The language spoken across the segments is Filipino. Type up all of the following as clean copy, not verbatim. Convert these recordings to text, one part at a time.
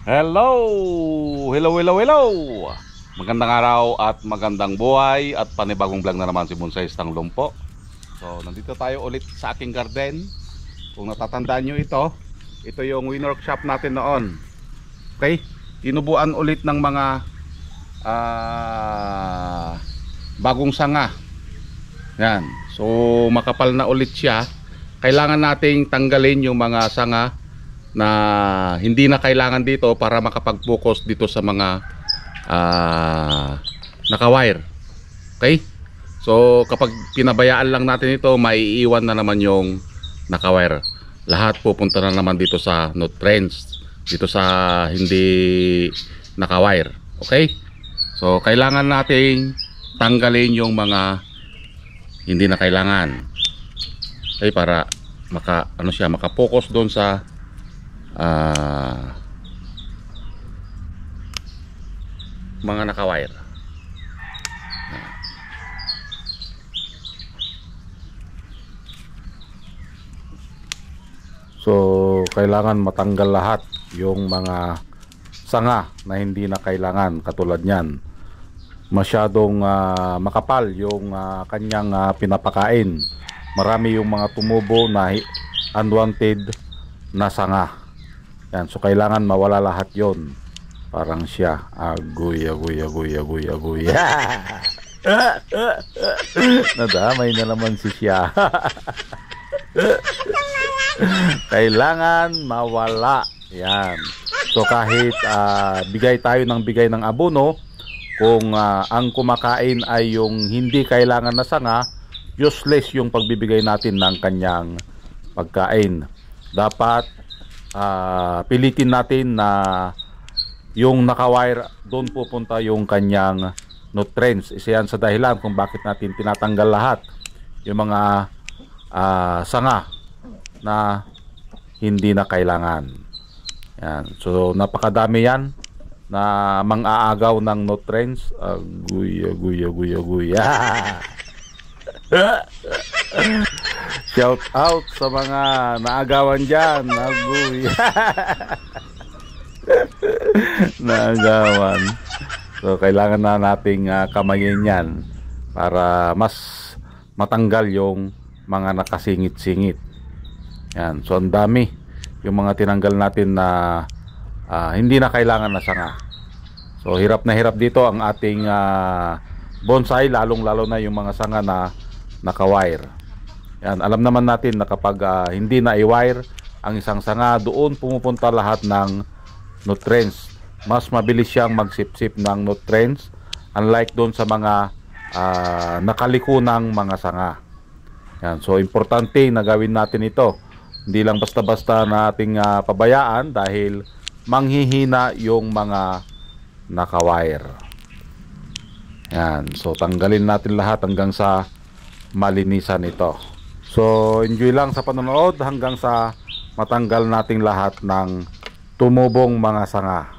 Hello! Hello, hello, hello! Magandang araw at magandang buhay at panibagong vlog na naman si Bonsai Tanglong po. So, nandito tayo ulit sa aking garden. Kung natatandaan nyo ito yung winner shop natin noon. Okay? Tinubuan ulit ng mga bagong sanga. Yan. So, makapal na ulit siya. Kailangan nating tanggalin yung mga sanga na hindi na kailangan dito para makapag-focus dito sa mga naka-wire. Okay? So kapag pinabayaan lang natin ito, maiiwan na naman yung naka-wire. Lahat pupunta na naman dito sa no trends, dito sa hindi naka-wire. Okay? So kailangan nating tanggalin yung mga hindi na kailangan. Okay, para maka-focus doon sa mga naka-wire. So kailangan matanggal lahat yung mga sanga na hindi na kailangan, katulad niyan. Masyadong makapal yung kanyang pinapakain. Marami yung mga tumubo na unwanted na sanga. Yan, so kailangan mawala lahat yon. Parang siya, aguy. Nadamay na naman si siya. Kailangan mawala. Yan. So kahit bigay tayo ng bigay ng abono, kung ang kumakain ay yung hindi kailangan na sanga, useless yung pagbibigay natin ng kanyang pagkain. Dapat pilitin natin na yung naka-wire, doon pupunta yung kanyang nutrients. Isa yan sa dahilan kung bakit natin tinatanggal lahat yung mga sanga na hindi na kailangan. Yan. So napakadami yan na mang-aagaw ng nutrients. Aguy. Shout out sa mga naagawan dyan. Aguy. Naagawan. So kailangan na nating kamayin yan para mas matanggal yung mga nakasingit-singit. Yan. So ang dami yung mga tinanggal natin na hindi na kailangan na sanga. So hirap na hirap dito ang ating bonsai, lalong-lalo na yung mga sanga na naka-wire. Yan, alam naman natin na kapag hindi na i-wire ang isang sanga, doon pumupunta lahat ng nutrients. Mas mabilis siyang magsipsip ng nutrients, unlike doon sa mga nakaliko ng mga sanga. Yan, so importante na gawin natin ito. Hindi lang basta-basta nating pabayaan dahil manghihina yung mga naka-wire. Yan, so tanggalin natin lahat hanggang sa malinisan ito. So enjoy lang sa panonood hanggang sa matanggal nating lahat ng tumubong mga sanga.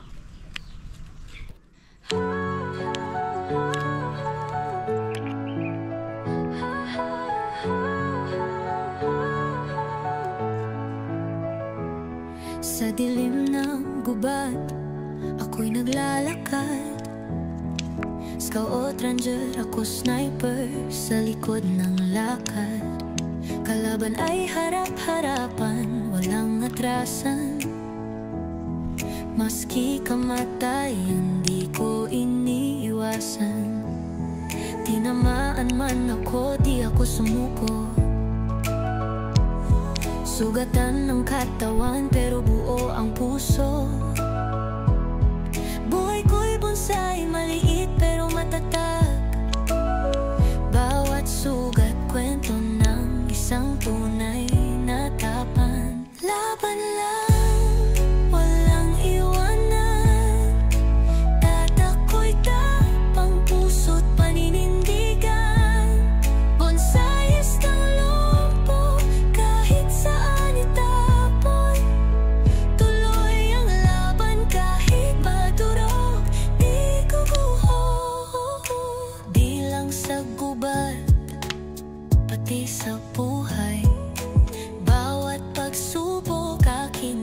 Sa dilim ng gubat, ako'y naglalakad. Scout ranger, ako sniper sa likod ng lakad. Kalaban ay harap-harapan, walang atrasan. Maski kamatay, hindi ko iniiwasan. Tinamaan man ako, di ako sumuko. Sugatan ng katawan, pero buo ang puso. Buhay ko'y bonsai, maliit pero matatag. Bawat sugat, kwento ng isang tunay na tapang. Laban lang, walang iwanan. Tatako'y tapang, puso't paninindigan. Bonsai isang lumpo, kahit saan itapon. Tuloy ang laban kahit madurog, di guguho. Di lang sa gubat, pati sa buhay. Bawat pagsubok aking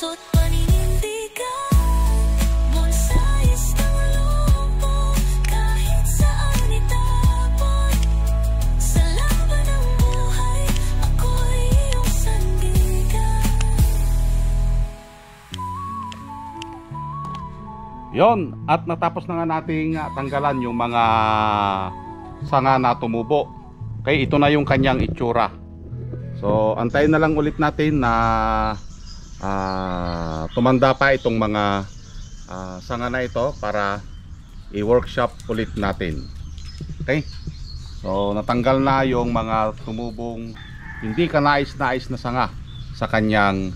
puso't paninindigan. Bonsais ng lupo, kahit saan itapon. Sa laban ng buhay, ako'y iyong sandigan. Yon, at natapos na nga nating tanggalan yung mga sanga na tumubo. Okay, ito na yung kanyang itsura. So, antayin na lang ulit natin na tumanda pa itong mga sanga na ito para i-workshop ulit natin. Okay? So, natanggal na yung mga tumubong hindi kanais-nais na sanga sa kanyang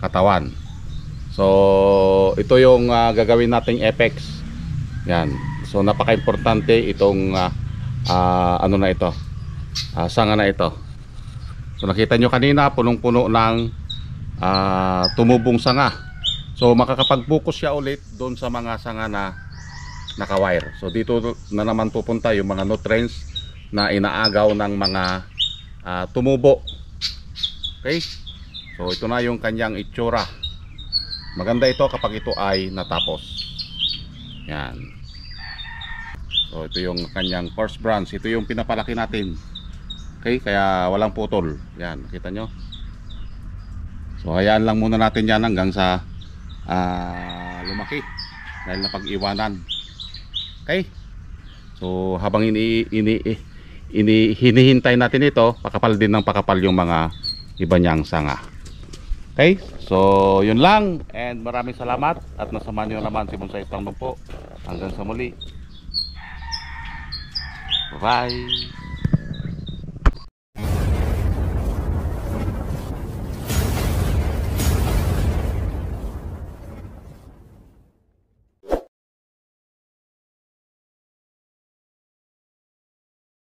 katawan. So, ito yung gagawin nating apex. Yan. So, napaka-importante itong ano na ito, sanga na ito. So nakita nyo kanina punong-puno ng tumubong sanga. So makakapag-focus siya ulit doon sa mga sanga na naka-wire. So dito na naman pupunta yung mga nutrients na inaagaw ng mga tumubo. Okay? So ito na yung kanyang itsura. Maganda ito kapag ito ay natapos. Yan. So ito yung kanyang first branch. Ito yung pinapalaki natin. Okay, kaya walang putol. Yan, nakita nyo. So hayaan lang muna natin yan hanggang sa lumaki dahil napag-iwanan. Okay. So habang hinihintay natin ito, pakapal din ng pakapal yung mga iba niyang sanga. Okay, so yun lang, and maraming salamat at nasamahan nyo naman si Bonsais Tangnung po. Hanggang sa muli. Bye bye.